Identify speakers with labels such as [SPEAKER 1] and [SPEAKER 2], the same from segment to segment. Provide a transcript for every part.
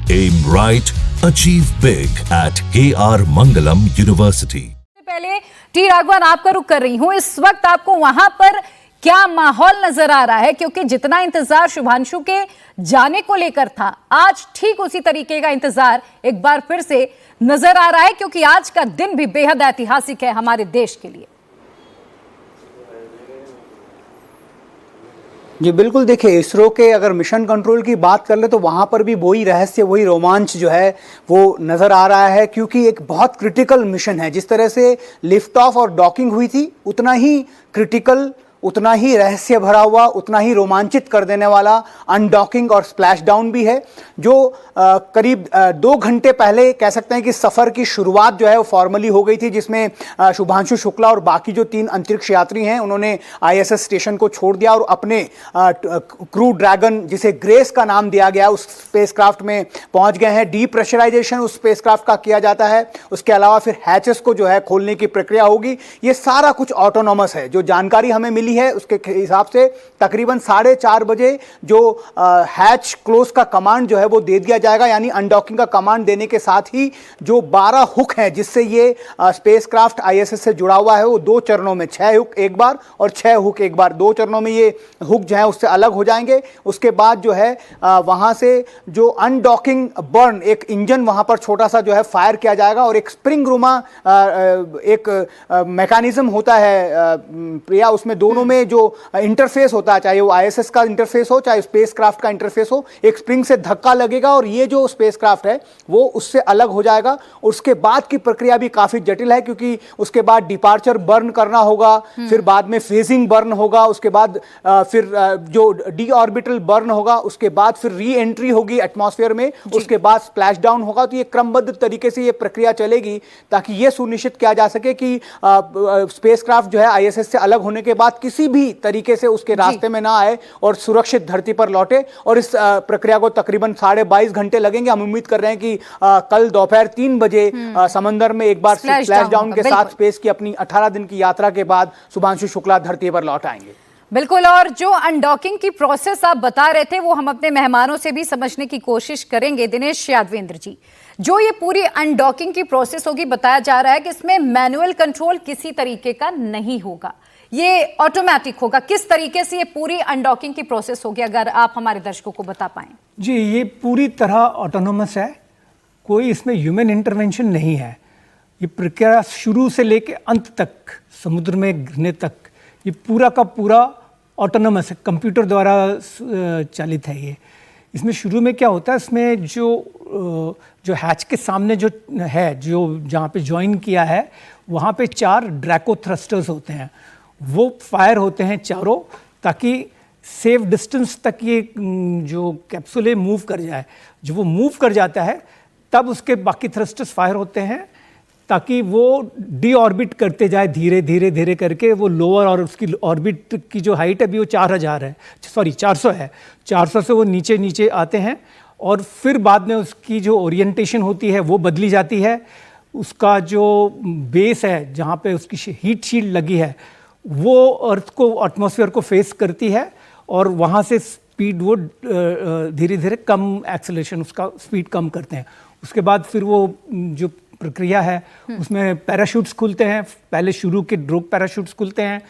[SPEAKER 1] Aim right, achieve big at KR Mangalam University.
[SPEAKER 2] पहले T Raghavan आपका रुख कर रही हूं, इस वक्त आपको वहां पर क्या माहौल नजर आ रहा है? क्योंकि जितना इंतजार शुभांशु के जाने को लेकर था, आज ठीक उसी तरीके का इंतजार एक बार फिर से नजर आ रहा है, क्योंकि आज का दिन भी बेहद ऐतिहासिक है हमारे देश के लिए।
[SPEAKER 3] जी बिल्कुल, देखिए इसरो के अगर मिशन कंट्रोल की बात कर ले तो वहाँ पर भी वही रहस्य, वही रोमांच जो है वो नज़र आ रहा है, क्योंकि एक बहुत क्रिटिकल मिशन है। जिस तरह से लिफ्ट ऑफ और डॉकिंग हुई थी, उतना ही क्रिटिकल, उतना ही रहस्य भरा हुआ, उतना ही रोमांचित कर देने वाला अनडॉकिंग और स्प्लैश डाउन भी है, जो करीब 2 घंटे पहले कह सकते हैं कि सफ़र की शुरुआत जो है वो फॉर्मली हो गई थी, जिसमें शुभांशु शुक्ला और बाकी जो 3 अंतरिक्ष यात्री हैं उन्होंने आईएसएस स्टेशन को छोड़ दिया और अपने क्रू ड्रैगन, जिसे ग्रेस का नाम दिया गया, उस स्पेसक्राफ्ट में पहुंच गए हैं। डीप्रेशराइजेशन उस स्पेसक्राफ्ट का किया जाता है, उसके अलावा फिर हैचेस को जो है खोलने की प्रक्रिया होगी। ये सारा कुछ ऑटोनॉमस है। जो जानकारी हमें मिली है उसके हिसाब से तकरीबन 4:30 बजे जो हैच क्लोज का कमांड जो है वो दे दिया जाएगा, यानी अनडॉकिंग का कमांड देने के साथ ही जो 12 हुक हैं जिससे ये स्पेसक्राफ्ट आईएसएस से जुड़ा हुआ है, वो 2 चरणों में 6 हुक एक बार और 6 हुक एक बार, 2 चरणों में ये हुक जो है उससे अलग हो जाएंगे। उसके बाद जो है वहां से जो अनडॉकिंग बर्न, एक इंजन वहां पर छोटा सा जो है फायर किया जाएगा और एक स्प्रिंग रूमा एक मैकेनिज्म होता है प्रिया, उसमें दोनों में जो इंटरफेस होता है, चाहे वो आईएसएस का इंटरफेस हो चाहे स्पेसक्राफ्ट का इंटरफेस हो, एक स्प्रिंग से धक्का लगेगा और ये जो स्पेसक्राफ्ट है वो उससे अलग हो जाएगा। उसके बाद की प्रक्रिया भी काफी जटिल है, क्योंकि उसके बाद डिपार्चर बर्न करना होगा, फिर बाद में फेजिंग बर्न होगा, उसके बाद फिर जो डी ऑर्बिटल बर्न होगा, उसके बाद फिर री एंट्री होगी एटमॉस्फेयर में, उसके बाद स्प्लैश डाउन होगा। तो ये क्रमबद्ध तरीके से ये प्रक्रिया चलेगी ताकि ये सुनिश्चित किया जा सके कि स्पेसक्राफ्ट जो है आईएसएस से अलग होने के बाद किसी भी तरीके से उसके रास्ते में ना आए और सुरक्षित धरती पर लौटे। और इस प्रक्रिया को तकरीबन 22.5 घंटे लगेंगे। हम उम्मीद कर रहे हैं कि कल दोपहर 3 बजे समंदर में एक बार स्प्लैश डाउन के साथ स्पेस की अपनी 18 दिन की यात्रा के बाद शुभांशु शुक्ला धरती पर लौट आएंगे।
[SPEAKER 2] बिल्कुल, और जो अनडॉकिंग की प्रोसेस आप बता रहे थे वो हम अपने मेहमानों से भी समझने की कोशिश करेंगे। दिनेश यादवेंद्र जी, जो ये पूरी अनडॉकिंग की प्रोसेस होगी, बताया जा रहा है कि इसमें मैनुअल कंट्रोल किसी तरीके का नहीं होगा, ये ऑटोमेटिक होगा। किस तरीके से ये पूरी अनडॉकिंग की प्रोसेस होगी, अगर आप हमारे दर्शकों को बता पाएं?
[SPEAKER 4] जी, ये पूरी तरह ऑटोनोमस है, कोई इसमें ह्यूमन इंटरवेंशन नहीं है। ये प्रक्रिया शुरू से लेके अंत तक, समुद्र में गिरने तक, ये पूरा का पूरा ऑटोनोमस है, कंप्यूटर द्वारा चालित है। ये इसमें शुरू में क्या होता है, इसमें जो हैच के सामने जो है, जो जहाँ पे ज्वाइन किया है, वहाँ पे 4 ड्रैको थ्रस्टर्स होते हैं। वो फायर होते हैं चारों, ताकि सेफ डिस्टेंस तक ये जो कैप्सूल है मूव कर जाए। जब वो मूव कर जाता है तब उसके बाकी थ्रस्टर्स फायर होते हैं, ताकि वो डी ऑर्बिट करते जाए धीरे धीरे धीरे करके। वो लोअर और उसकी ऑर्बिट की जो हाइट है अभी वो 4000 है, सॉरी 400 है, 400 से वो नीचे नीचे आते हैं और फिर बाद में उसकी जो ओरिएंटेशन होती है वो बदली जाती है। उसका जो बेस है, जहाँ पे उसकी हीट शील्ड लगी है, वो अर्थ को, एटमॉस्फेयर को फेस करती है और वहाँ से स्पीड वो धीरे धीरे कम एक्सेलरेशन, उसका स्पीड कम करते हैं। उसके बाद फिर वो जो प्रक्रिया है उसमें पैराशूट्स खुलते हैं। पहले शुरू के ड्रोग पैराशूट्स खुलते हैं,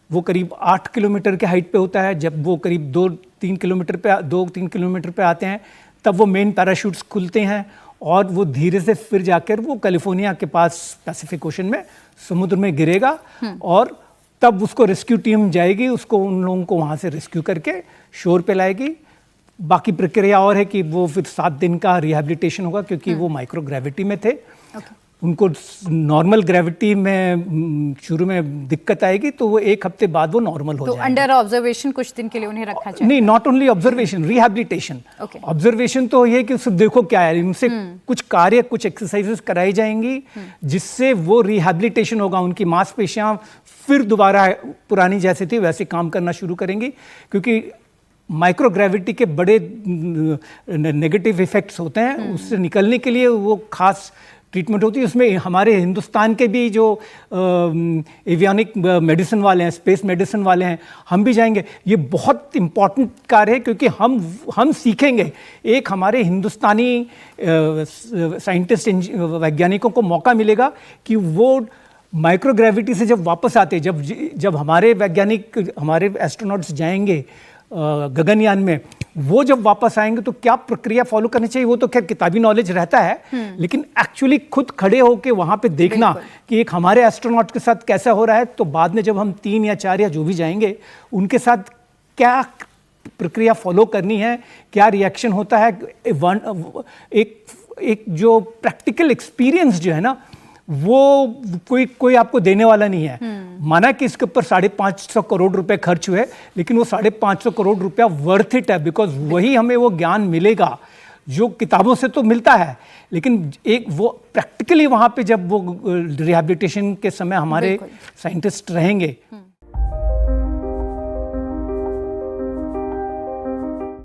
[SPEAKER 4] वो करीब 8 किलोमीटर के हाइट पे होता है। जब वो करीब 2-3 किलोमीटर पे आते हैं तब वो मेन पैराशूट्स खुलते हैं और वो धीरे से फिर जाकर वो कैलिफोर्निया के पास पैसिफिक ओशन में समुद्र में गिरेगा और तब उसको रेस्क्यू टीम जाएगी, उसको उन लोगों को वहाँ से रेस्क्यू करके शोर पे लाएगी। बाकी प्रक्रिया और है कि वो फिर 7 दिन का रिहैबिलिटेशन होगा, क्योंकि वो माइक्रो ग्रेविटी में थे। उनको नॉर्मल ग्रेविटी में शुरू में दिक्कत आएगी, तो वो 1 हफ्ते बाद वो नॉर्मल हो जाएगा।
[SPEAKER 2] तो अंडर ऑब्जर्वेशन कुछ दिन के लिए उन्हें रखा जाए?
[SPEAKER 4] नहीं, not only observation, rehabilitation. Observation तो ये कि सिर्फ देखो क्या है, उनसे कुछ कार्य, कुछ एक्सरसाइजेस कराई जाएंगी जिससे वो रिहैबिलिटेशन होगा। उनकी मांसपेशियां फिर दोबारा पुरानी जैसे थी वैसे काम करना शुरू करेंगी, क्योंकि माइक्रोग्रेविटी के बड़े नेगेटिव इफेक्ट्स होते हैं। उससे निकलने के लिए वो खास ट्रीटमेंट होती है। उसमें हमारे हिंदुस्तान के भी जो एवियनिक मेडिसिन वाले हैं, स्पेस मेडिसिन वाले हैं, हम भी जाएंगे। ये बहुत इंपॉर्टेंट कार्य है क्योंकि हम सीखेंगे। एक हमारे हिंदुस्तानी साइंटिस्ट वैज्ञानिकों को मौका मिलेगा कि वो माइक्रोग्रेविटी से जब वापस आते, जब हमारे वैज्ञानिक, हमारे एस्ट्रोनॉट्स जाएंगे गगनयान में, वो जब वापस आएंगे तो क्या प्रक्रिया फॉलो करनी चाहिए। वो तो खैर किताबी नॉलेज रहता है, लेकिन एक्चुअली खुद खड़े होके वहां पे देखना कि एक हमारे एस्ट्रोनॉट के साथ कैसा हो रहा है, तो बाद में जब हम 3 या 4 या जो भी जाएंगे उनके साथ क्या प्रक्रिया फॉलो करनी है, क्या रिएक्शन होता है। एक जो प्रैक्टिकल एक्सपीरियंस जो है ना, वो कोई आपको देने वाला नहीं है। माना कि इसके ऊपर 550 करोड़ रुपए खर्च हुए, लेकिन वो 550 करोड़ रुपया वर्थ इट है, बिकॉज वही हमें वो ज्ञान मिलेगा जो किताबों से तो मिलता है, लेकिन एक वो प्रैक्टिकली वहां पे जब वो रिहैबिलिटेशन के समय हमारे साइंटिस्ट रहेंगे